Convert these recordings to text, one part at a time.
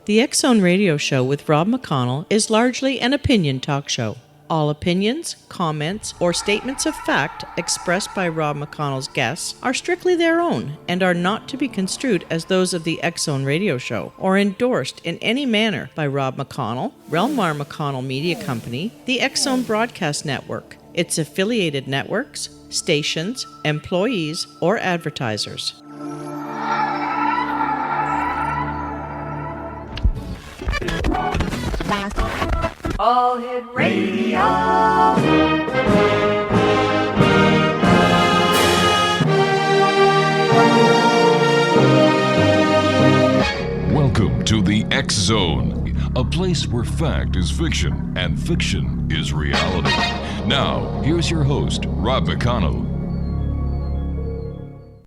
The X Zone Radio Show with Rob McConnell is largely an opinion talk show. All opinions, comments, or statements of fact expressed by Rob McConnell's guests are strictly their own and are not to be construed as those of the X Zone Radio Show or endorsed in any manner by Rob McConnell, Relmar McConnell Media Company, the X Zone Broadcast Network, its affiliated networks, stations, employees, or advertisers. All Hit Radio. Welcome to the X Zone, a place where fact is fiction and fiction is reality. Now, here's your host, Rob McConnell.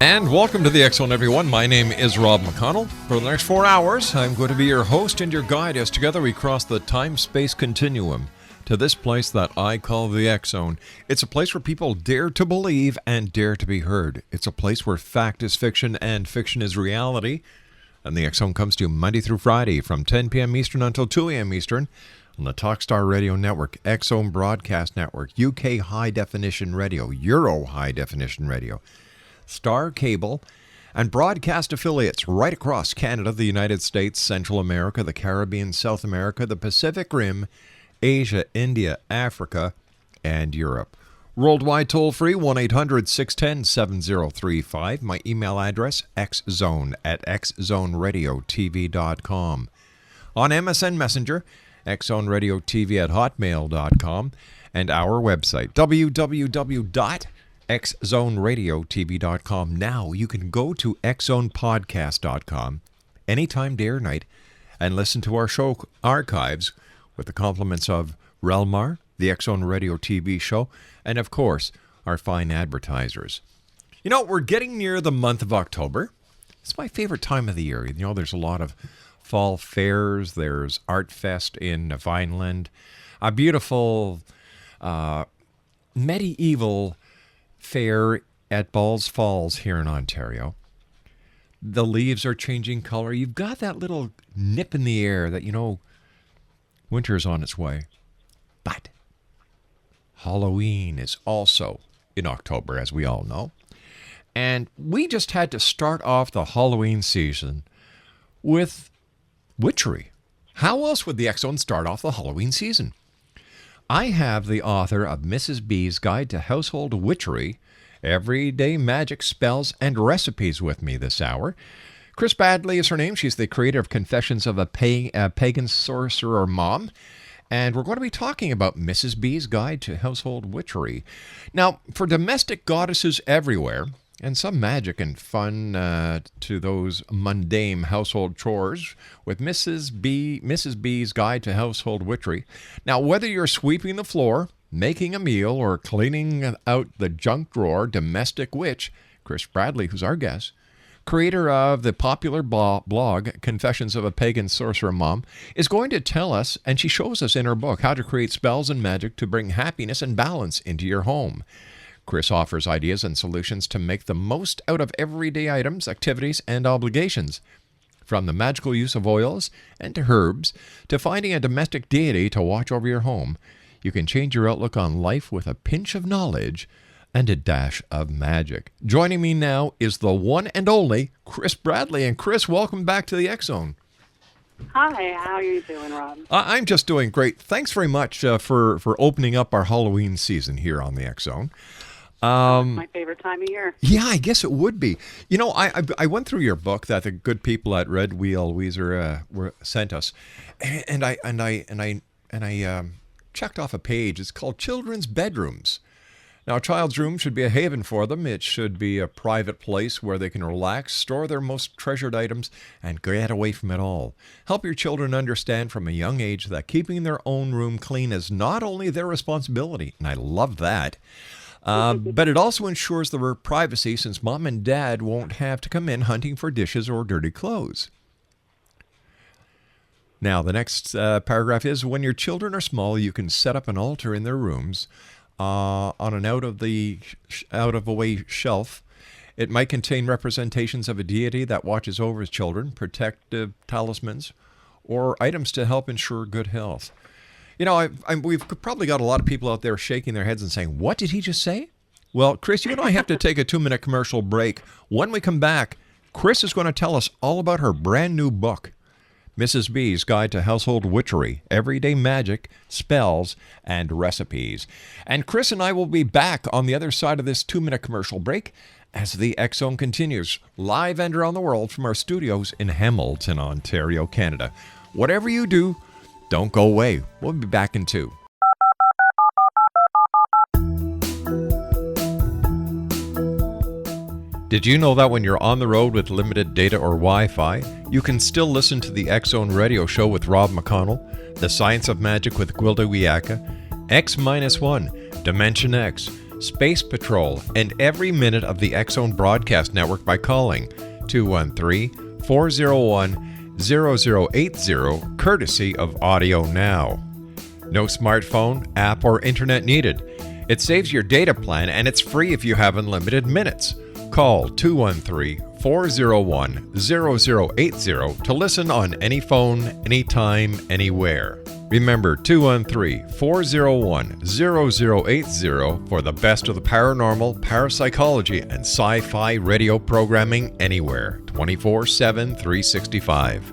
And welcome to the X Zone, everyone. My name is Rob McConnell. For the next 4 hours, I'm going to be your host and your guide as together we cross the time-space continuum to this place that I call the X Zone. It's a place where people dare to believe and dare to be heard. It's a place where fact is fiction and fiction is reality. And the X Zone comes to you Monday through Friday from 10 p.m. Eastern until 2 a.m. Eastern on the Talkstar Radio Network, X Zone Broadcast Network, UK High Definition Radio, Euro High Definition Radio, Star Cable, and broadcast affiliates right across Canada, the United States, Central America, the Caribbean, South America, the Pacific Rim, Asia, India, Africa, and Europe. Worldwide toll-free, 1-800-610-7035. My email address, xzone@xzoneradiotv.com. On MSN Messenger, xzoneradiotv@hotmail.com, and our website, www.xzoneradiotv.com. Now you can go to xzonepodcast.com anytime, day or night, and listen to our show archives with the compliments of Relmar, the X Zone Radio TV show, and of course, our fine advertisers. You know, we're getting near the month of October. It's my favorite time of the year. You know, there's a lot of fall fairs. There's Art Fest in Vineland, a beautiful medieval fair at Balls Falls here in Ontario. The leaves are changing color. You've got that little nip in the air that, you know, winter's on its way. But Halloween is also in October, as we all know. And we just had to start off the Halloween season with Witchery. How else would the X Zone start off the Halloween season? I have the author of Mrs. B's Guide to Household Witchery, Everyday Magic Spells and Recipes with me this hour. Kris Badley is her name. She's the creator of Confessions of a Pagan Sorcerer Mom. And we're going to be talking about Mrs. B's Guide to Household Witchery. Now, for domestic goddesses everywhere, and some magic and fun to those mundane household chores with Mrs. B's Guide to Household Witchery. Now, whether you're sweeping the floor, making a meal, or cleaning out the junk drawer, Domestic Witch, Kris Badley, who's our guest, creator of the popular blog Confessions of a Pagan Sorcerer Mom, is going to tell us, and she shows us in her book, how to create spells and magic to bring happiness and balance into your home. Kris offers ideas and solutions to make the most out of everyday items, activities, and obligations. From the magical use of oils and to herbs, to finding a domestic deity to watch over your home, you can change your outlook on life with a pinch of knowledge and a dash of magic. Joining me now is the one and only Kris Badley. And Kris, welcome back to the X Zone. Hi, how are you doing, Rob? I'm just doing great. Thanks very much for opening up our Halloween season here on the X Zone. My favorite time of year. Yeah, I guess it would be. You know, I went through your book that the good people at Red Wheel Weezer sent us, and I checked off a page. It's called Children's Bedrooms. Now, a child's room should be a haven for them. It should be a private place where they can relax, store their most treasured items, and get away from it all. Help your children understand from a young age that keeping their own room clean is not only their responsibility, and I love that, but it also ensures their privacy since mom and dad won't have to come in hunting for dishes or dirty clothes. Now, the next paragraph is, when your children are small, you can set up an altar in their rooms on an out-of-the-way shelf. It might contain representations of a deity that watches over his children, protective talismans, or items to help ensure good health. You know, we've probably got a lot of people out there shaking their heads and saying, what did he just say? Well, Kris, you and I have to take a 2-minute commercial break. When we come back, Kris is going to tell us all about her brand new book, Mrs. B's Guide to Household Witchery, Everyday Magic, Spells, and Recipes. And Kris and I will be back on the other side of this 2-minute commercial break as the X Zone continues, live and around the world from our studios in Hamilton, Ontario, Canada. Whatever you do, don't go away. We'll be back in 2. Did you know that when you're on the road with limited data or Wi-Fi, you can still listen to the X Zone Radio Show with Rob McConnell, The Science of Magic with Gwilda Wiyaka, X-1, Dimension X, Space Patrol, and every minute of the X Zone Broadcast Network by calling 213-401-0080, courtesy of Audio Now. No smartphone, app, or internet needed. It saves your data plan and it's free if you have unlimited minutes. Call 213-401-0080 to listen on any phone, anytime, anywhere. Remember 213-401-0080 for the best of the paranormal, parapsychology, and sci-fi radio programming anywhere, 24/7, 365.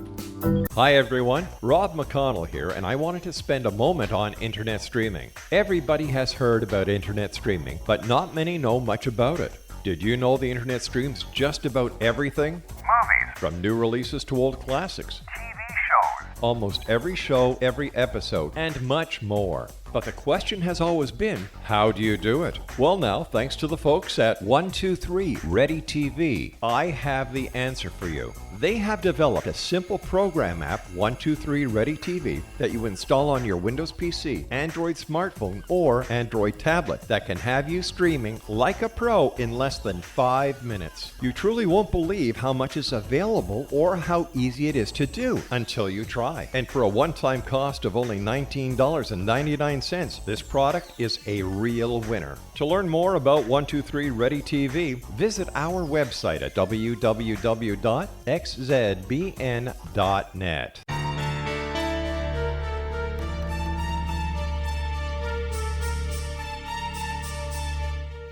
Hi everyone, Rob McConnell here, and I wanted to spend a moment on internet streaming. Everybody has heard about internet streaming, but not many know much about it. Did you know the internet streams just about everything? Movies, From new releases to old classics. TV shows, Almost every show, every episode, and much more. But the question has always been, how do you do it? Well now, thanks to the folks at 123 Ready TV, I have the answer for you. They have developed a simple program app, 123 Ready TV, that you install on your Windows PC, Android smartphone, or Android tablet that can have you streaming like a pro in less than 5 minutes. You truly won't believe how much is available or how easy it is to do until you try. And for a one-time cost of only $19.99, this product is a real winner. To learn more about 123 Ready TV, visit our website at www.xzbn.net.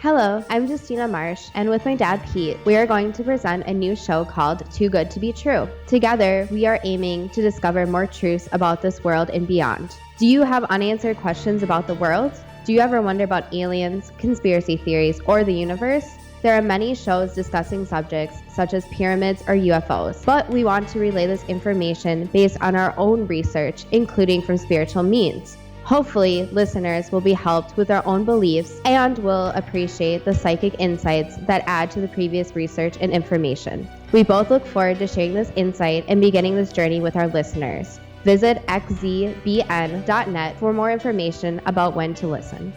Hello, I'm Justina Marsh, and with my dad Pete, we are going to present a new show called Too Good to Be True. Together, we are aiming to discover more truths about this world and beyond. Do you have unanswered questions about the world? Do you ever wonder about aliens, conspiracy theories, or the universe? There are many shows discussing subjects such as pyramids or UFOs, but we want to relay this information based on our own research, including from spiritual means. Hopefully, listeners will be helped with their own beliefs and will appreciate the psychic insights that add to the previous research and information. We both look forward to sharing this insight and beginning this journey with our listeners. Visit xzbn.net for more information about when to listen.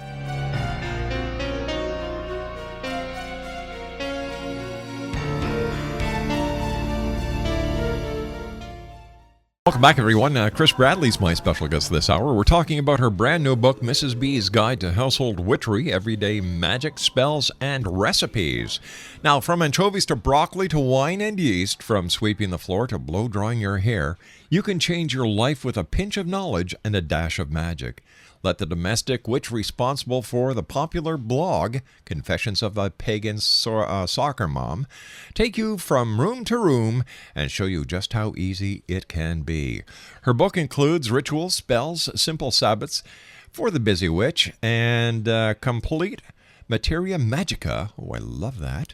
Welcome back, everyone. Kris Bradley's my special guest this hour. We're talking about her brand new book, Mrs. B's Guide to Household Witchery, Everyday Magic, Spells, and Recipes. Now, from anchovies to broccoli to wine and yeast, from sweeping the floor to blow-drying your hair, you can change your life with a pinch of knowledge and a dash of magic. Let the domestic witch responsible for the popular blog, Confessions of a Pagan Soccer Mom, take you from room to room and show you just how easy it can be. Her book includes rituals, spells, simple Sabbaths for the busy witch, and complete materia magica, oh I love that,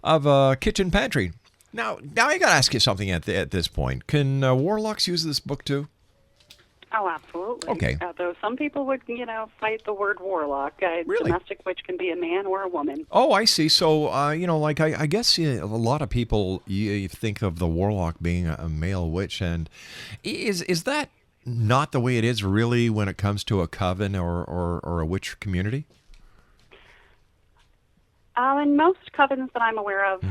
of a kitchen pantry. Now I got to ask you something at this point. Can warlocks use this book too? Oh, absolutely. Okay. Though some people would, fight the word warlock. Really? Domestic witch can be a man or a woman. Oh, I see. So, I guess a lot of people, you think of the warlock being a male witch, and is that not the way it is really when it comes to a coven or a witch community? In most covens that I'm aware of,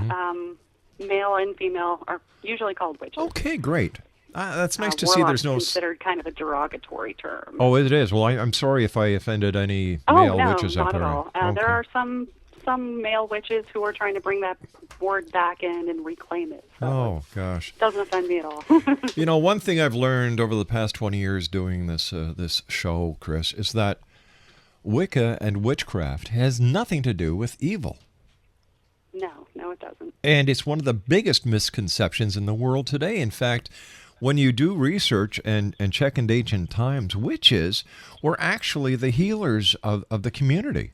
male and female are usually called witches. Okay, great. That's nice to see there's no... considered kind of a derogatory term. Oh, it is. Well, I'm sorry if I offended any male witches out there. Not at all. There are some some male witches who are trying to bring that word back in and reclaim it. So Oh, gosh. it doesn't offend me at all. One thing I've learned over the past 20 years doing this show, Kris, is that Wicca and witchcraft has nothing to do with evil. No, it doesn't. And it's one of the biggest misconceptions in the world today. In fact, when you do research and check in ancient times, witches were actually the healers of the community.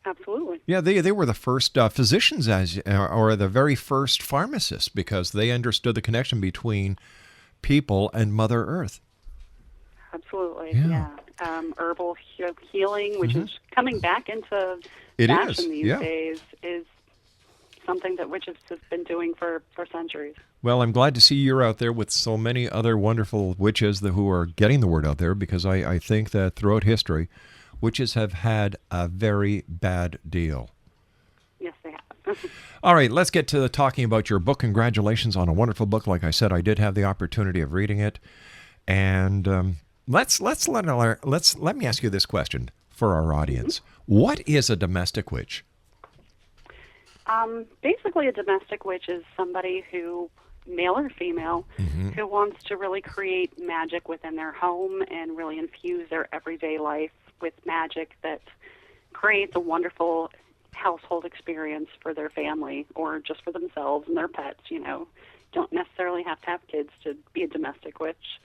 Absolutely. Yeah, they were the first physicians or the very first pharmacists because they understood the connection between people and Mother Earth. Absolutely, Yeah. Herbal healing, which is coming back into It fashion is, these yeah. days, is something that witches have been doing for centuries. Well, I'm glad to see you're out there with so many other wonderful witches who are getting the word out there, because I think that throughout history, witches have had a very bad deal. Yes, they have. All right, let's get to talking about your book. Congratulations on a wonderful book. Like I said, I did have the opportunity of reading it, and let me ask you this question for our audience: what is a domestic witch? Basically, a domestic witch is somebody who, male or female, who wants to really create magic within their home and really infuse their everyday life with magic that creates a wonderful household experience for their family or just for themselves and their pets. Don't necessarily have to have kids to be a domestic witch.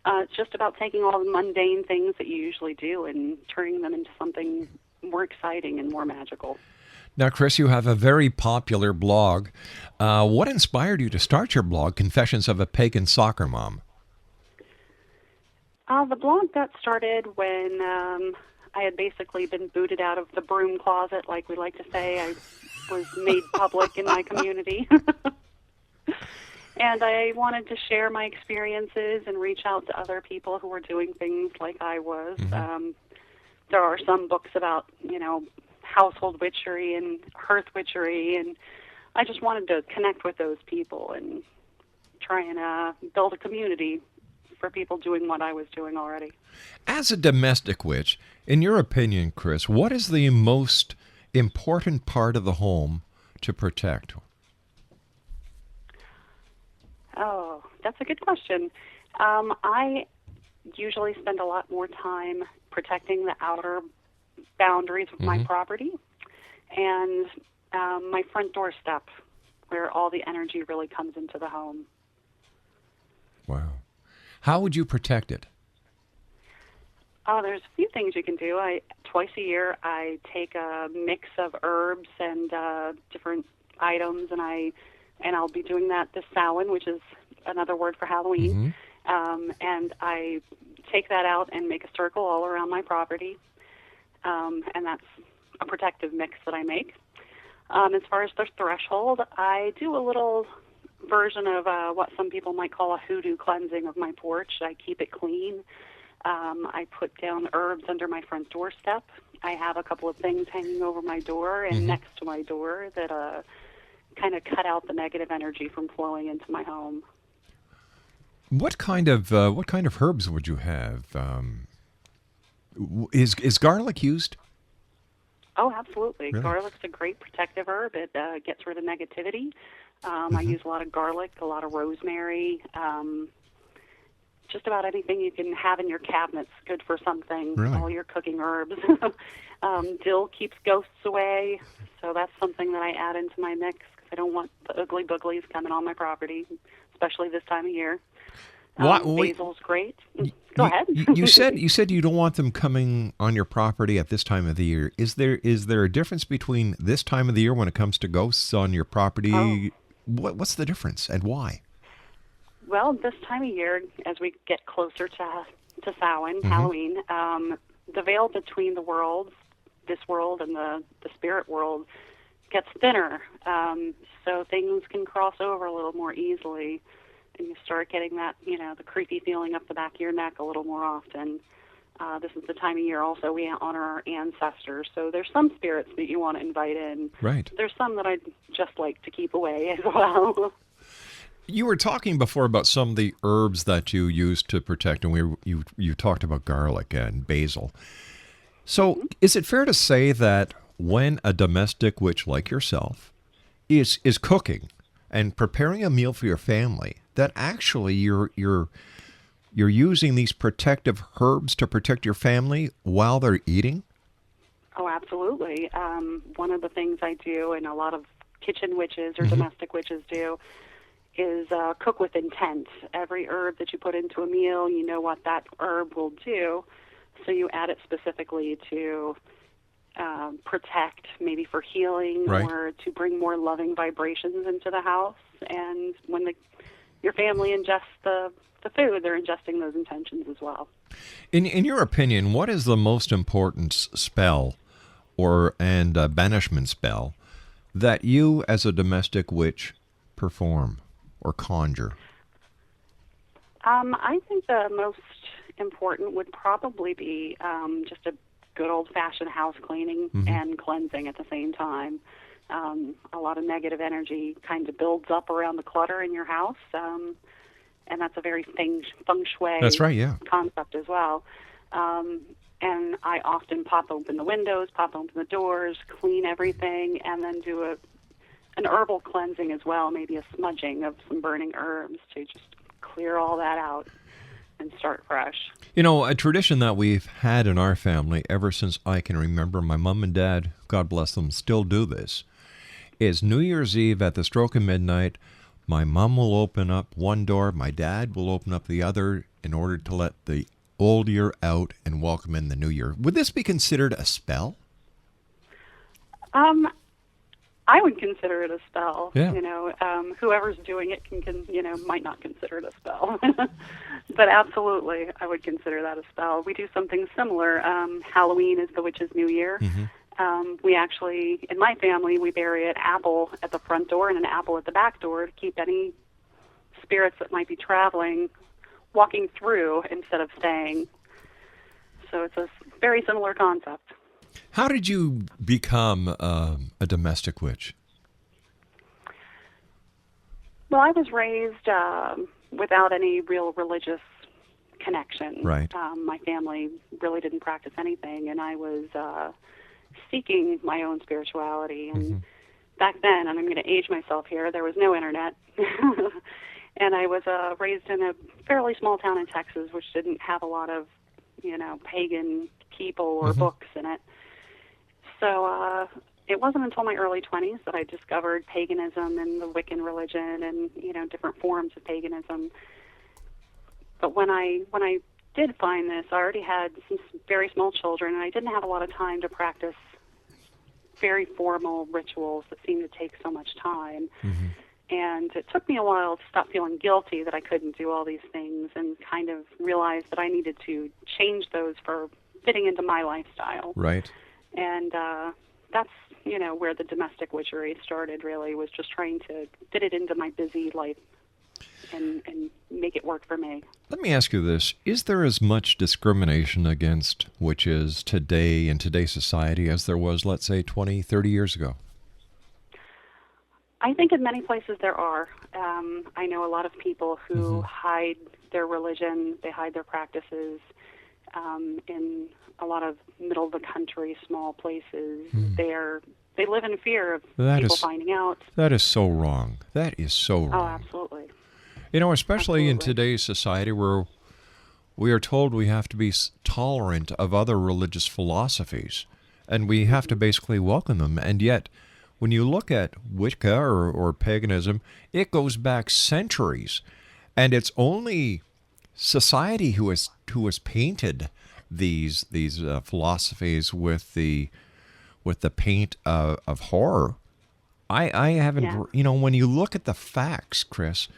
It's just about taking all the mundane things that you usually do and turning them into something more exciting and more magical. Now, Kris, you have a very popular blog. What inspired you to start your blog, Confessions of a Pagan Soccer Mom? The blog got started when I had basically been booted out of the broom closet, like we like to say. I was made public in my community. And I wanted to share my experiences and reach out to other people who were doing things like I was. There are some books about, household witchery and hearth witchery, and I just wanted to connect with those people and try and build a community for people doing what I was doing already. As a domestic witch, in your opinion, Kris, what is the most important part of the home to protect? Oh, that's a good question. I usually spend a lot more time protecting the outer boundaries of my property and my front doorstep, where all the energy really comes into the home. Wow. How would you protect it? Oh, there's a few things you can do. Twice a year, I take a mix of herbs and different items, and I'll be doing that this Samhain, which is another word for Halloween. And I take that out and make a circle all around my property, and that's a protective mix that I make. As far as the threshold, I do a little version of what some people might call a hoodoo cleansing of my porch. I keep it clean. I put down herbs under my front doorstep. I have a couple of things hanging over my door and next to my door that kind of cut out the negative energy from flowing into my home. What kind of herbs would you have? Is garlic used? Oh, absolutely. Really? Garlic's a great protective herb. It gets rid of negativity. I use a lot of garlic, a lot of rosemary. Just about anything you can have in your cabinet's good for something. Really? All your cooking herbs. Dill keeps ghosts away, so that's something that I add into my mix because I don't want the ugly booglies coming on my property, especially this time of year. Basil's great. Go ahead. You said you don't want them coming on your property at this time of the year. Is there a difference between this time of the year when it comes to ghosts on your property? Oh. What's the difference and why? Well, this time of year, as we get closer to Samhain, Halloween, the veil between the worlds, this world and the spirit world, gets thinner. So things can cross over a little more easily, and you start getting that, the creepy feeling up the back of your neck a little more often. This is the time of year also we honor our ancestors. So there's some spirits that you want to invite in. Right. There's some that I'd just like to keep away as well. You were talking before about some of the herbs that you use to protect, and you talked about garlic and basil. So is it fair to say that when a domestic witch like yourself is cooking and preparing a meal for your family, that actually you're using these protective herbs to protect your family while they're eating? Oh, absolutely. One of the things I do, and a lot of kitchen witches or Mm-hmm. domestic witches do, is cook with intent. Every herb that you put into a meal, you know what that herb will do, so you add it specifically to protect, maybe for healing, Right. or to bring more loving vibrations into the house. And when your family ingests the food, they're ingesting those intentions as well. In your opinion, what is the most important spell and banishment spell that you as a domestic witch perform or conjure? I think the most important would probably be just a good old-fashioned house cleaning and cleansing at the same time. A lot of negative energy kind of builds up around the clutter in your house, and that's a very feng shui That's right, yeah. concept as well. And I often pop open the windows, pop open the doors, clean everything, and then do an herbal cleansing as well, maybe a smudging of some burning herbs to just clear all that out and start fresh. You know, a tradition that we've had in our family ever since I can remember, my mom and dad, God bless them, still do this, is New Year's Eve at the stroke of midnight, my mom will open up one door, my dad will open up the other in order to let the old year out and welcome in the new year. Would this be considered a spell? I would consider it a spell. Yeah. You know, whoever's doing it might not consider it a spell. But absolutely, I would consider that a spell. We do something similar. Halloween is the witch's new year. We actually, in my family, we bury an apple at the front door and an apple at the back door to keep any spirits that might be traveling walking through instead of staying. So it's a very similar concept. How did you become a domestic witch? Well, I was raised without any real religious connection. Right. My family really didn't practice anything, and I was seeking my own spirituality. And back then, and I'm going to age myself here, there was no internet. And I was raised in a fairly small town in Texas, which didn't have a lot of, pagan people or books in it. So it wasn't until my early 20s that I discovered paganism and the Wiccan religion and, different forms of paganism. But when I did find this, I already had some very small children, and I didn't have a lot of time to practice very formal rituals that seemed to take so much time. And it took me a while to stop feeling guilty that I couldn't do all these things and kind of realize that I needed to change those for fitting into my lifestyle. Right. And that's, where the domestic witchery started, really, was just trying to fit it into my busy life and make it work for me. Let me ask you this. Is there as much discrimination against witches today in today's society as there was, let's say, 20, 30 years ago? I think in many places there are. I know a lot of people who hide their religion, they hide their practices in a lot of middle of the country, small places. They live in fear of people finding out. That is so wrong. That is so wrong. Oh, absolutely. Especially in today's society where we are told we have to be tolerant of other religious philosophies, and we have to basically welcome them. And yet, when you look at Wicca or paganism, it goes back centuries, and it's only society who has painted these philosophies with the paint of horror. I haven't, when you look at the facts, Kris,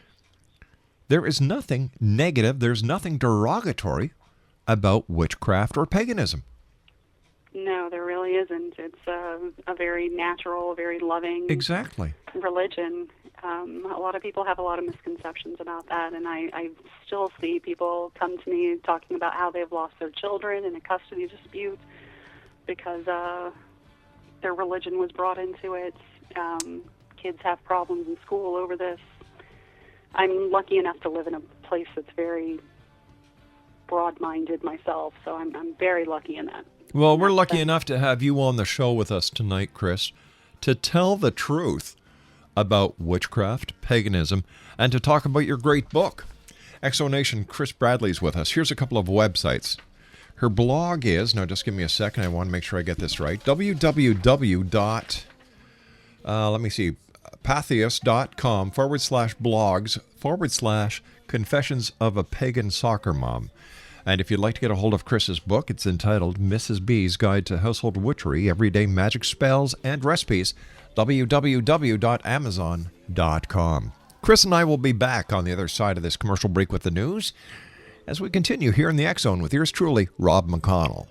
there is nothing negative, there's nothing derogatory about witchcraft or paganism. No, there really isn't. It's a very natural, very loving religion. A lot of people have a lot of misconceptions about that, and I still see people come to me talking about how they've lost their children in a custody dispute because their religion was brought into it. Kids have problems in school over this. I'm lucky enough to live in a place that's very broad-minded myself, so I'm very lucky in that. Well, we're lucky enough to have you on the show with us tonight, Kris, to tell the truth about witchcraft, paganism, and to talk about your great book. Exonation, Kris Bradley's with us. Here's a couple of websites. Her blog is, now just give me a second, I want to make sure I get this right, patheos.com/blogs/confessions of a pagan soccer mom. And if you'd like to get a hold of Kris's book, it's entitled Mrs. B's Guide to Household Witchery, Everyday Magic Spells and Recipes, www.amazon.com. Kris and I will be back on the other side of this commercial break with the news as we continue here in the X Zone with yours truly, Rob McConnell.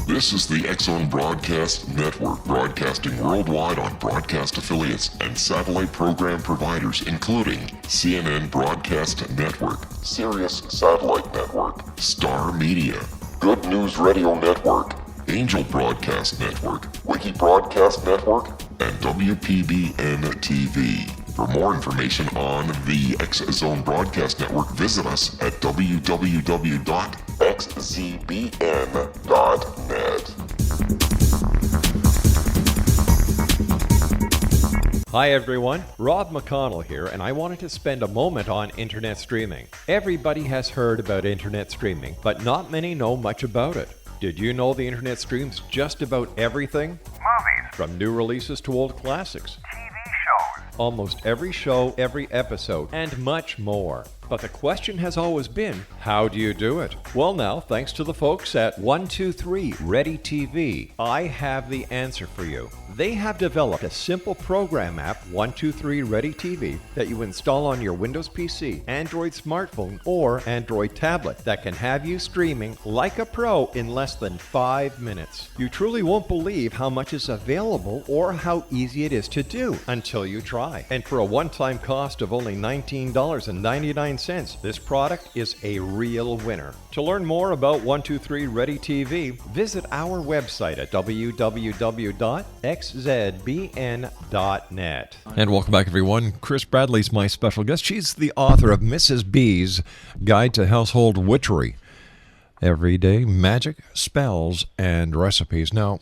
This is the X Zone Broadcast Network, broadcasting worldwide on broadcast affiliates and satellite program providers, including CNN Broadcast Network, Sirius Satellite Network, Star Media, Good News Radio Network, Angel Broadcast Network, Wiki Broadcast Network, and WPBN TV. For more information on the X Zone Broadcast Network, visit us at www.xzbn.net. Hi everyone, Rob McConnell here, and I wanted to spend a moment on internet streaming. Everybody has heard about internet streaming, but not many know much about it. Did you know the internet streams just about everything? Movies, From new releases to old classics. TV shows, Almost every show, every episode, and much more. But the question has always been, how do you do it? Well now, thanks to the folks at 123 Ready TV, I have the answer for you. They have developed a simple program app, 123 Ready TV, that you install on your Windows PC, Android smartphone, or Android tablet that can have you streaming like a pro in less than 5 minutes. You truly won't believe how much is available or how easy it is to do until you try. And for a one-time cost of only $19.99, this product is a real winner. To learn more about 123 Ready TV, visit our website at www.xzbn.net. And welcome back, everyone. Kris Bradley's my special guest. She's the author of Mrs. B's Guide to Household Witchery, Everyday Magic, Spells, and Recipes. Now,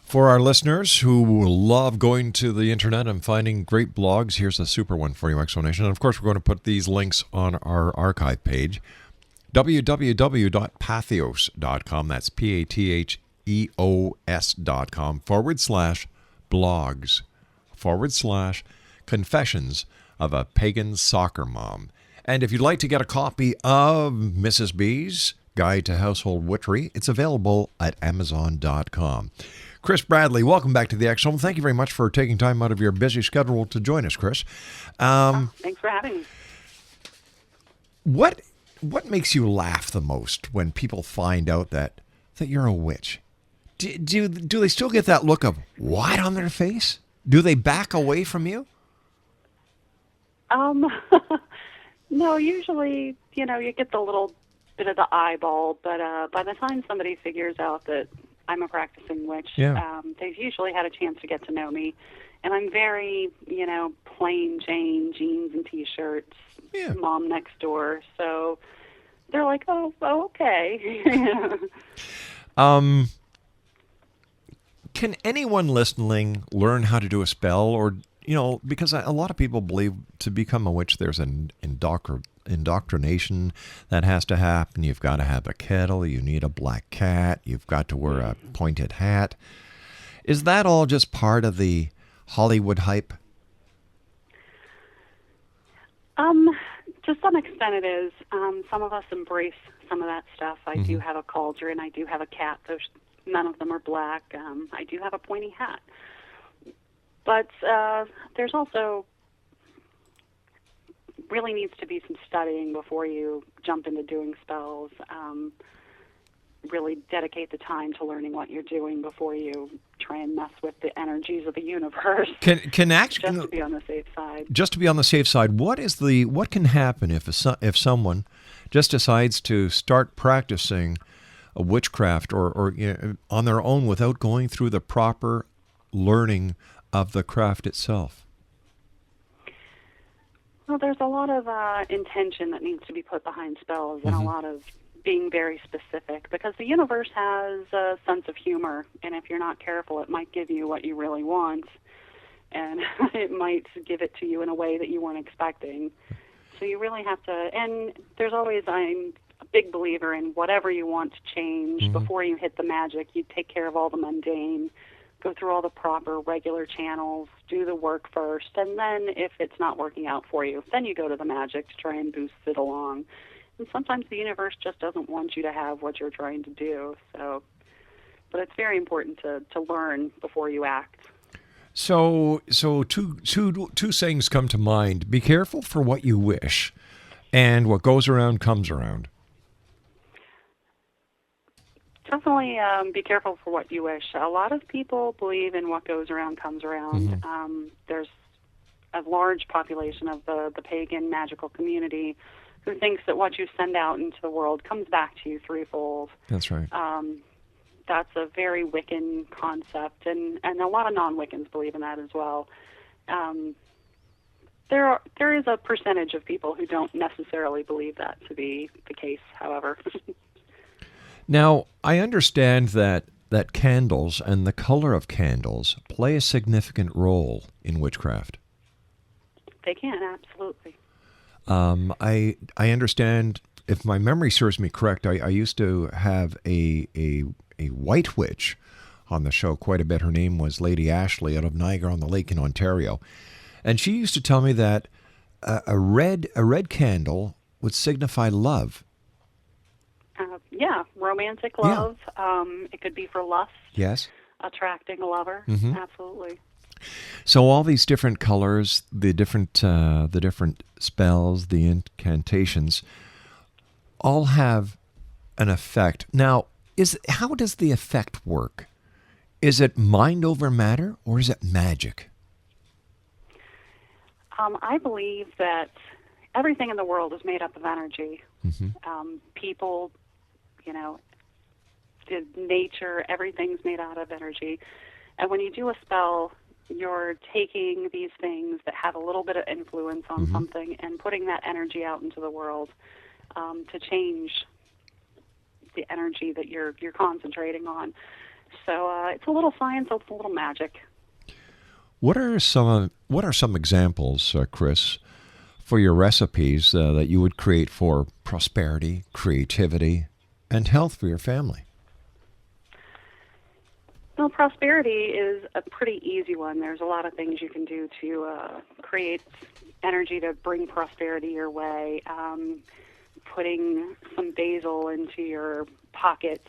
for our listeners who love going to the internet and finding great blogs, here's a super one for you, Explanation. And of course, we're going to put these links on our archive page, www.patheos.com. That's patheos.com/blogs/confessions of a pagan soccer mom. And if you'd like to get a copy of Mrs. B's Guide to Household Witchery, it's available at amazon.com. Kris Bradley, welcome back to the X Zone. Thank you very much for taking time out of your busy schedule to join us, Kris. Thanks for having me. What makes you laugh the most when people find out that you're a witch? Do they still get that look of what on their face? Do they back away from you? No, usually, you get the little bit of the eyeball, but by the time somebody figures out that I'm a practicing witch, they've usually had a chance to get to know me. And I'm very, plain Jane, jeans and T-shirts, mom next door. So they're like, oh okay. Can anyone listening learn how to do a spell? Or, because a lot of people believe to become a witch, there's an indoctrination that has to happen. You've got to have a kettle. You need a black cat. You've got to wear a pointed hat. Is that all just part of the Hollywood hype? To some extent it is. Some of us embrace some of that stuff. I do have a cauldron. I do have a cat, though none of them are black. I do have a pointy hat. But there's also really needs to be some studying before you jump into doing spells. Really dedicate the time to learning what you're doing before you try and mess with the energies of the universe. Can actually just to be on the safe side. Just to be on the safe side, what can happen if someone just decides to start practicing a witchcraft or on their own without going through the proper learning of the craft itself? Well, there's a lot of intention that needs to be put behind spells, and a lot of being very specific, because the universe has a sense of humor, and if you're not careful, it might give you what you really want, and it might give it to you in a way that you weren't expecting. So you really have to, and there's always, I'm a big believer in whatever you want to change, before you hit the magic, you take care of all the mundane, go through all the proper regular channels, do the work first, and then if it's not working out for you, then you go to the magic to try and boost it along. And sometimes the universe just doesn't want you to have what you're trying to do. So, but it's very important to learn before you act. So two sayings come to mind. Be careful for what you wish, and what goes around comes around. Definitely be careful for what you wish. A lot of people believe in what goes around comes around. There's a large population of the pagan magical community who thinks that what you send out into the world comes back to you threefold. That's right. That's a very Wiccan concept, and a lot of non-Wiccans believe in that as well. There is a percentage of people who don't necessarily believe that to be the case, however. Now, I understand that candles and the color of candles play a significant role in witchcraft. They can, absolutely. I understand, if my memory serves me correct, I used to have a white witch on the show quite a bit. Her name was Lady Ashley out of Niagara-on-the-Lake in Ontario. And she used to tell me that a red candle would signify love. Yeah, romantic love. Yeah. It could be for lust. Yes. Attracting a lover. Absolutely. So all these different colors, the different spells, the incantations, all have an effect. Now, how does the effect work? Is it mind over matter, or is it magic? I believe that everything in the world is made up of energy. People, nature, everything's made out of energy. And when you do a spell, you're taking these things that have a little bit of influence on something and putting that energy out into the world to change the energy that you're concentrating on. So it's a little science, it's a little magic. What are some examples, Kris, for your recipes that you would create for prosperity, creativity, and health for your family? Well, prosperity is a pretty easy one. There's a lot of things you can do to create energy to bring prosperity your way. Putting some basil into your pocket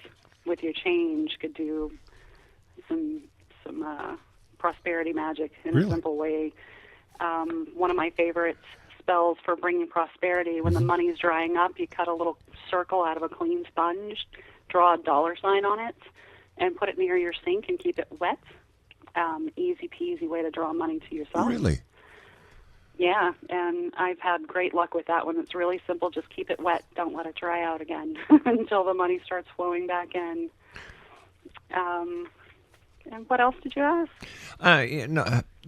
with your change could do some prosperity magic in a simple way. One of my favorite spells for bringing prosperity, when the money's drying up, you cut a little circle out of a clean sponge, draw a $ sign on it, and put it near your sink and keep it wet. Easy peasy way to draw money to yourself. Really? Yeah, and I've had great luck with that one. It's really simple. Just keep it wet. Don't let it dry out again until the money starts flowing back in. And what else did you ask?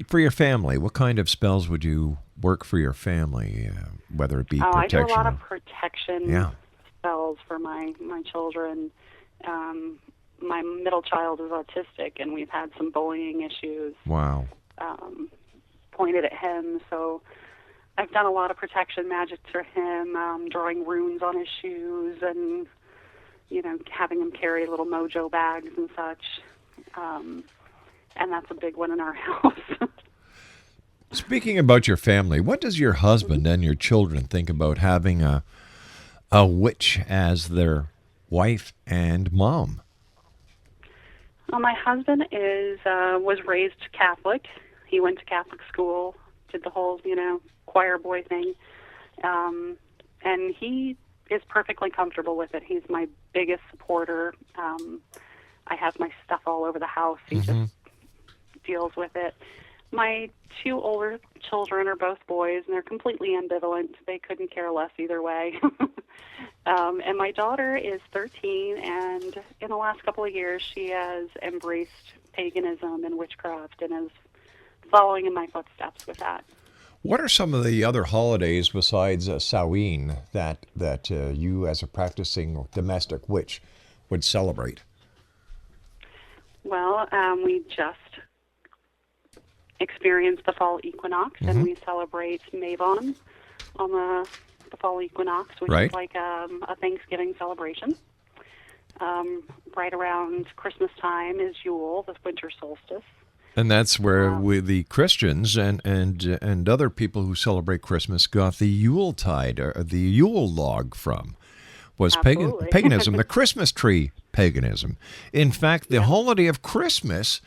For your family, what kind of spells would you work for your family, whether it be protection? I do a lot of protection spells for my children. My middle child is autistic, and we've had some bullying issues. Wow. Pointed at him, so I've done a lot of protection magic for him, drawing runes on his shoes, and having him carry little mojo bags and such. And that's a big one in our house. Speaking about your family, what does your husband and your children think about having a witch as their wife and mom? Well, my husband was raised Catholic. He went to Catholic school, did the whole, choir boy thing. And he is perfectly comfortable with it. He's my biggest supporter. I have my stuff all over the house. He just deals with it. My 2 older children are both boys, and they're completely ambivalent. They couldn't care less either way. And my daughter is 13, and in the last couple of years, she has embraced paganism and witchcraft and is following in my footsteps with that. What are some of the other holidays besides Samhain that you, as a practicing domestic witch, would celebrate? Well, we just experienced the fall equinox, and we celebrate Mavon on the fall equinox, which Right. is like a Thanksgiving celebration. Right around Christmas time is Yule, the winter solstice. And that's where the Christians and other people who celebrate Christmas got the Yuletide, or the Yule log from, was Absolutely. paganism, the Christmas tree paganism. In fact, the holiday of Christmas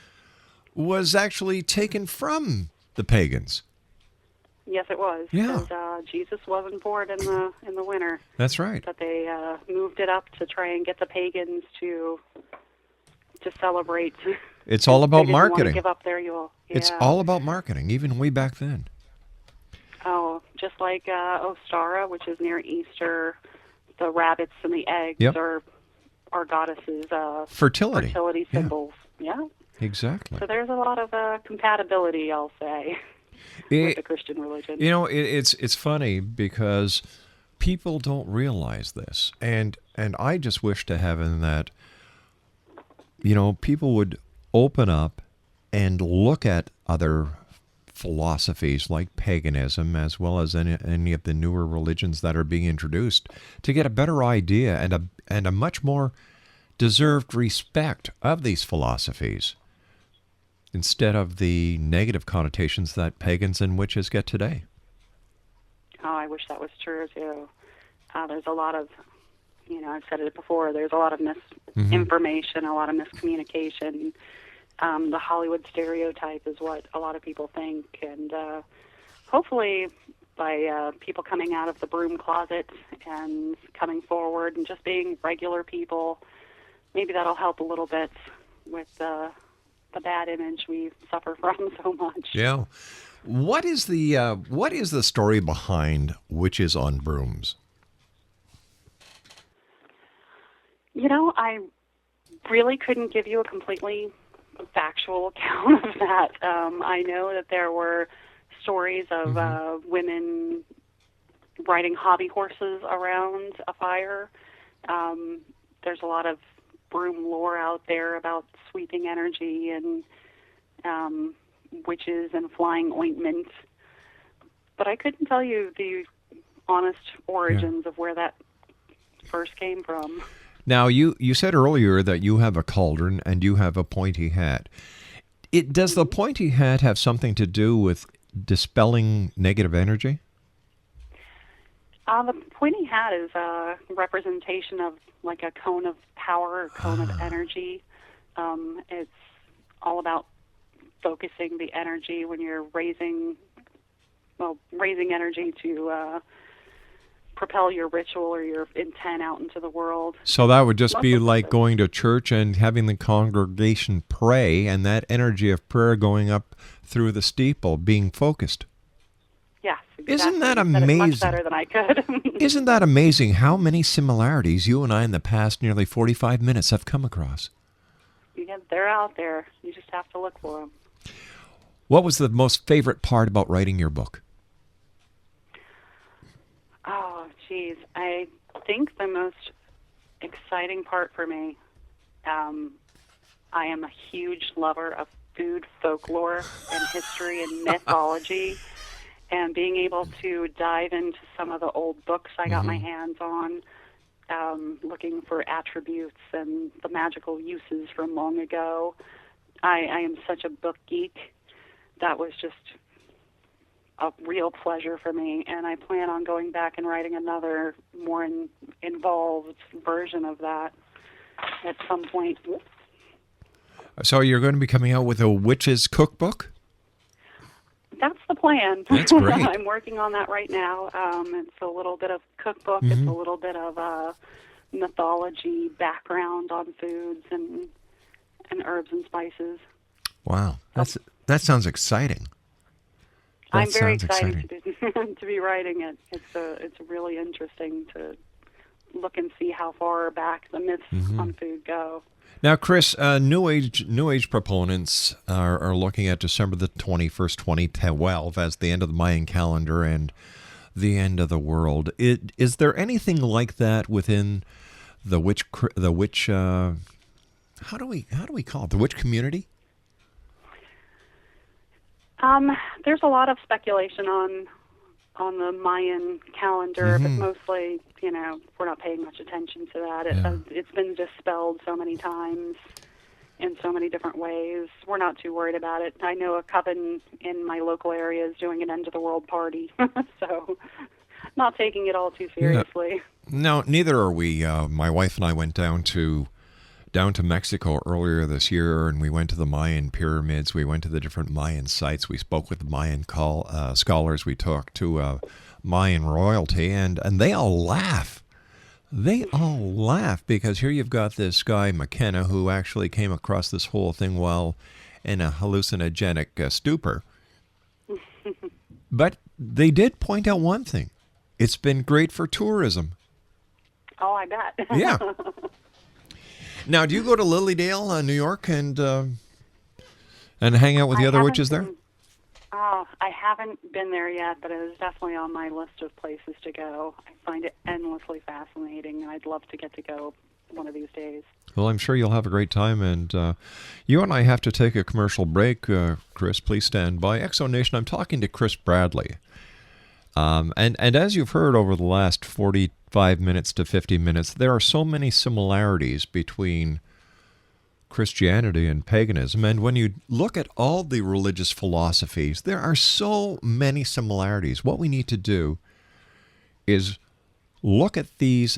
was actually taken from the pagans. Yes, it was. Yeah. Because Jesus wasn't born in the winter, That's right. but they moved it up to try and get the pagans to celebrate. It's all about They didn't want to marketing. give up their Yule. It's Yeah. all about marketing, even way back then. Oh, just like Ostara, which is near Easter, the rabbits and the eggs Yep. are goddesses' Fertility. fertility Yeah. symbols. Yeah. Exactly. So there's a lot of compatibility, I'll say, with the Christian religion. You know, it's funny because people don't realize this, and I just wish to heaven that, you know, people would open up and look at other philosophies like paganism, as well as any of the newer religions that are being introduced, to get a better idea and a much more deserved respect of these philosophies, instead of the negative connotations that pagans and witches get today. Oh, I wish that was true, too. There's a lot of, I've said it before, there's a lot of misinformation, a lot of miscommunication. The Hollywood stereotype is what a lot of people think. And hopefully by people coming out of the broom closet and coming forward and just being regular people, maybe that'll help a little bit with the bad image we suffer from so much. Yeah. What is the story behind Witches on Brooms? I really couldn't give you a completely factual account of that. I know that there were stories of women riding hobby horses around a fire. There's a lot of broom lore out there about sweeping energy and witches and flying ointment. But I couldn't tell you the honest origins of where that first came from. Now, you said earlier that you have a cauldron and you have a pointy hat. Does the pointy hat have something to do with dispelling negative energy? The pointy hat is a representation of like a cone of power, a cone of energy. It's all about focusing the energy when you're raising energy to propel your ritual or your intent out into the world. So that would just be like going to church and having the congregation pray, and that energy of prayer going up through the steeple, being focused. Yes, exactly. Isn't that You said it amazing? much better than I could. Isn't that amazing how many similarities you and I in the past nearly 45 minutes have come across? Yeah, they're out there. You just have to look for them. What was the most favorite part about writing your book? Oh, geez. I think the most exciting part for me, I am a huge lover of food folklore and history and mythology, and being able to dive into some of the old books I got my hands on, looking for attributes and the magical uses from long ago. I am such a book geek. That was just a real pleasure for me, and I plan on going back and writing another more involved version of that at some point. So you're going to be coming out with a witch's cookbook? That's the plan. That's great. I'm working on that right now. It's a little bit of cookbook. It's a little bit of mythology background on foods and herbs and spices. Wow, that sounds exciting. I'm very excited to be writing it. It's really interesting to look and see how far back the myths on food go. Now, Kris, New Age proponents are looking at December the 21st, 2012 as the end of the Mayan calendar and the end of the world. Is there anything like that within the witch? How do we call it? The witch community? There's a lot of speculation on the Mayan calendar, but mostly, we're not paying much attention to that. It's been dispelled so many times in so many different ways. We're not too worried about it. I know a coven in my local area is doing an end of the world party, so not taking it all too seriously. No, neither are we. My wife and I went down to Mexico earlier this year, and we went to the Mayan pyramids. We went to the different Mayan sites. We spoke with the Mayan scholars. We talked to Mayan royalty, and they all laugh. They all laugh because here you've got this guy, McKenna, who actually came across this whole thing while in a hallucinogenic stupor. But they did point out one thing. It's been great for tourism. Oh, I bet. Yeah. Now, do you go to Lilydale, New York, and hang out with the other witches there? Oh, I haven't been there yet, but it is definitely on my list of places to go. I find it endlessly fascinating, and I'd love to get to go one of these days. Well, I'm sure you'll have a great time, and you and I have to take a commercial break. Kris, please stand by. Exo Nation, I'm talking to Kris Bradley. And as you've heard over the last 45 minutes to 50 minutes, there are so many similarities between Christianity and paganism. And when you look at all the religious philosophies, there are so many similarities. What we need to do is look at these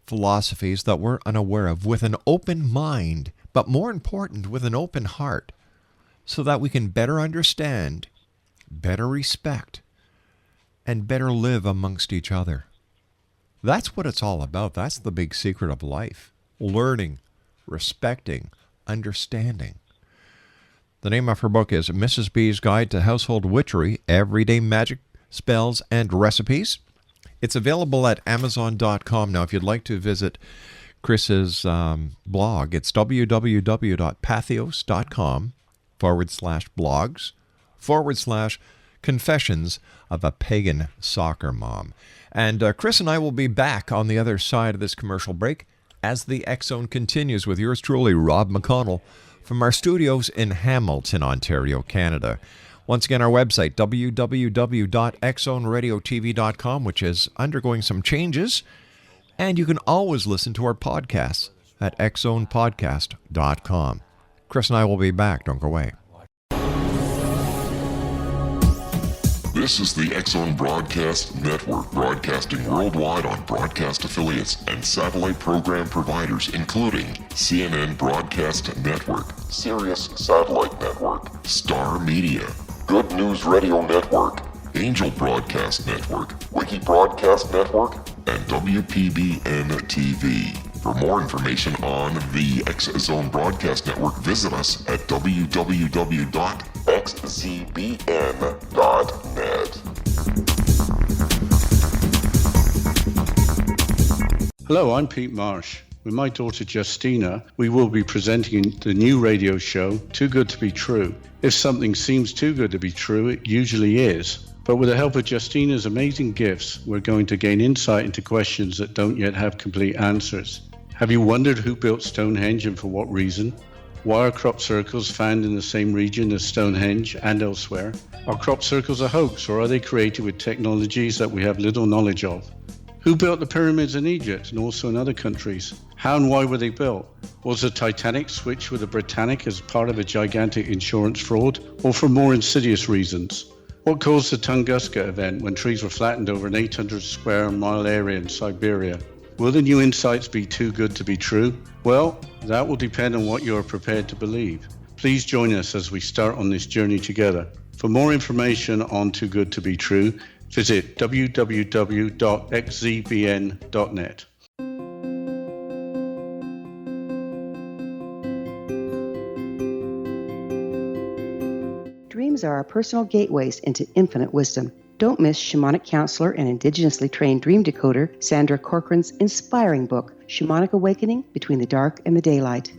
philosophies that we're unaware of with an open mind, but more important, with an open heart, so that we can better understand, better respect, and better live amongst each other. That's what it's all about. That's the big secret of life. Learning, respecting, understanding. The name of her book is Mrs. B's Guide to Household Witchery, Everyday Magic, Spells, and Recipes. It's available at Amazon.com. Now, if you'd like to visit Kris's blog, it's www.pathos.com/blogs/Confessions of a Pagan Soccer Mom. And Kris and I will be back on the other side of this commercial break as the X Zone continues with yours truly, Rob McConnell, from our studios in Hamilton, Ontario, Canada. Once again, our website, www.xzoneradiotv.com, which is undergoing some changes. And you can always listen to our podcasts at xzonepodcast.com. Kris and I will be back. Don't go away. This is the X Zone Broadcast Network, broadcasting worldwide on broadcast affiliates and satellite program providers, including CNN Broadcast Network, Sirius Satellite Network, Star Media, Good News Radio Network, Angel Broadcast Network, Wiki Broadcast Network, and WPBN TV. For more information on the X Zone Broadcast Network, visit us at www.xzbn.net. Hello, I'm Pete Marsh. With my daughter Justina, we will be presenting the new radio show, Too Good to Be True. If something seems too good to be true, it usually is. But with the help of Justina's amazing gifts, we're going to gain insight into questions that don't yet have complete answers. Have you wondered who built Stonehenge and for what reason? Why are crop circles found in the same region as Stonehenge and elsewhere? Are crop circles a hoax, or are they created with technologies that we have little knowledge of? Who built the pyramids in Egypt and also in other countries? How and why were they built? Was the Titanic switched with the Britannic as part of a gigantic insurance fraud, or for more insidious reasons? What caused the Tunguska event when trees were flattened over an 800 square mile area in Siberia? Will the new insights be too good to be true? Well, that will depend on what you are prepared to believe. Please join us as we start on this journey together. For more information on Too Good to Be True, visit www.xzbn.net. Dreams are our personal gateways into infinite wisdom. Don't miss shamanic counselor and indigenously trained dream decoder Sandra Corcoran's inspiring book, Shamanic Awakening Between the Dark and the Daylight.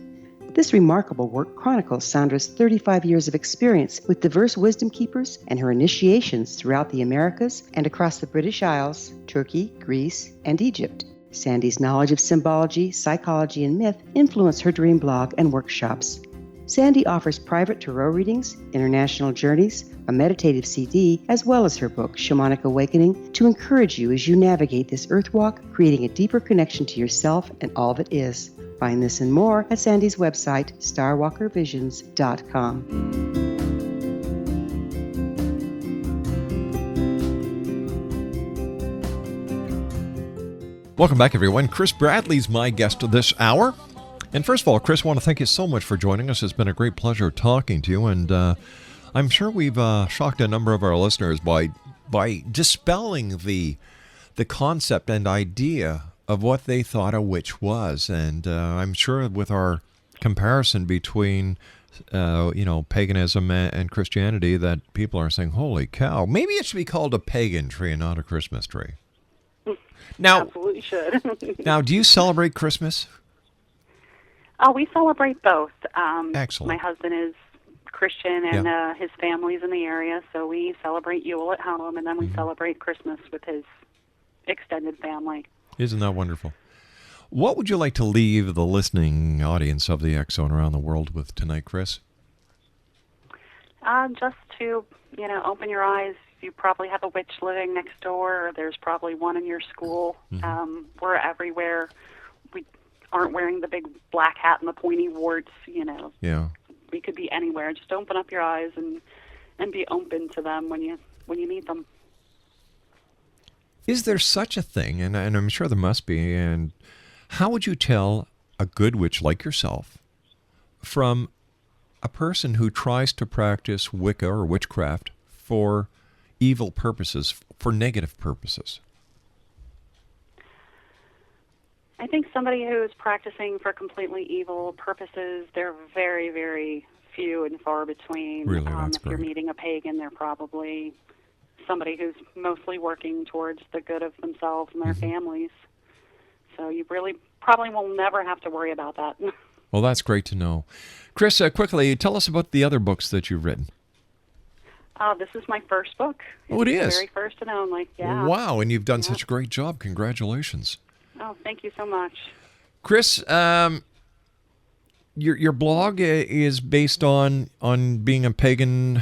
This remarkable work chronicles Sandra's 35 years of experience with diverse wisdom keepers and her initiations throughout the Americas and across the British Isles, Turkey, Greece, and Egypt. Sandy's knowledge of symbology, psychology, and myth influence her dream blog and workshops. Sandy offers private tarot readings, international journeys, a meditative CD, as well as her book, Shamanic Awakening, to encourage you as you navigate this earth walk, creating a deeper connection to yourself and all that is. Find this and more at Sandy's website, starwalkervisions.com. Welcome back, everyone. Kris Bradley's my guest this hour. And first of all, Kris, I want to thank you so much for joining us. It's been a great pleasure talking to you. And I'm sure we've shocked a number of our listeners by dispelling the concept and idea of what they thought a witch was. And I'm sure with our comparison between, paganism and Christianity, that people are saying, holy cow, maybe it should be called a pagan tree and not a Christmas tree. Now, Absolutely should. Now, do you celebrate Christmas? We celebrate both. Excellent. My husband is Christian, and his family's in the area, so we celebrate Yule at home, and then we celebrate Christmas with his extended family. Isn't that wonderful? What would you like to leave the listening audience of the X Zone around the world with tonight, Kris? Just to, open your eyes. You probably have a witch living next door, or there's probably one in your school. We're everywhere. We aren't wearing the big black hat and the pointy warts, Yeah. We could be anywhere. Just open up your eyes and be open to them when you meet them. Is there such a thing, and I'm sure there must be, and how would you tell a good witch like yourself from a person who tries to practice Wicca or witchcraft for evil purposes, for negative purposes? I think somebody who's practicing for completely evil purposes, they're very, very few and far between. Really, that's if you're great. meeting a pagan, they're probably somebody who's mostly working towards the good of themselves and their families. So you really probably will never have to worry about that. Well, that's great to know. Kris, quickly, tell us about the other books that you've written. This is my first book. Oh, it is? The very first and only, yeah. Wow, and you've done such a great job. Congratulations. Oh, thank you so much. Kris, your blog is based on being a pagan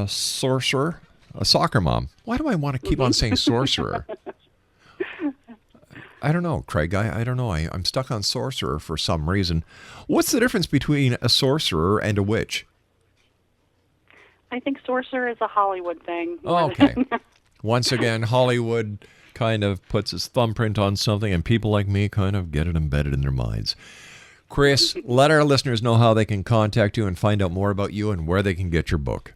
sorcerer, a soccer mom. Why do I want to keep on saying sorcerer? I don't know, Craig. I don't know. I'm stuck on sorcerer for some reason. What's the difference between a sorcerer and a witch? I think sorcerer is a Hollywood thing. Oh, okay. Once again, Hollywood kind of puts its thumbprint on something, and people like me kind of get it embedded in their minds. Kris, let our listeners know how they can contact you and find out more about you and where they can get your book.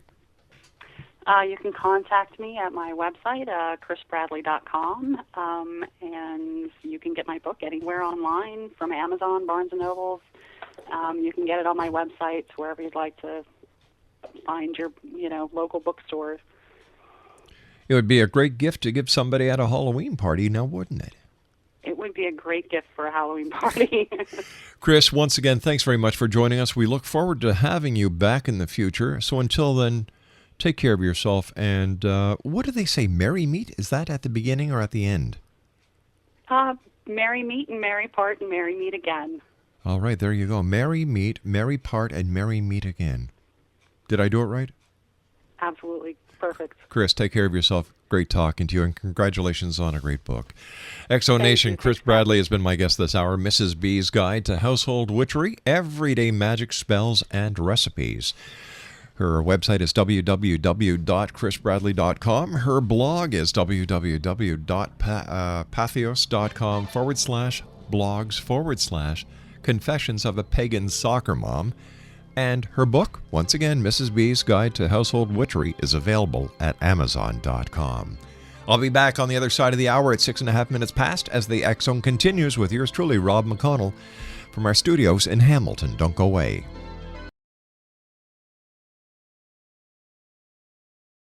You can contact me at my website, krisbradley.com, and you can get my book anywhere online, from Amazon, Barnes & Nobles. You can get it on my website, wherever you'd like to find your, local bookstore. It would be a great gift to give somebody at a Halloween party now, wouldn't it? It would be a great gift for a Halloween party. Kris, once again, thanks very much for joining us. We look forward to having you back in the future. So until then, take care of yourself. And what do they say? Merry meet? Is that at the beginning or at the end? Merry meet and merry part and merry meet again. All right, there you go. Merry meet, merry part, and merry meet again. Did I do it right? Absolutely. Perfect. Kris, take care of yourself. Great talking to you, and congratulations on a great book. Exo Nation, Kris Bradley has been my guest this hour. Mrs. B's Guide to Household Witchery, Everyday Magic Spells and Recipes. Her website is www.krisbradley.com. Her blog is www.pathos.com/blogs/Confessions of a Pagan Soccer Mom. And her book, once again, Mrs. B's Guide to Household Witchery, is available at Amazon.com. I'll be back on the other side of the hour at 6.5 minutes past as the X Zone continues with yours truly, Rob McConnell, from our studios in Hamilton. Don't go away.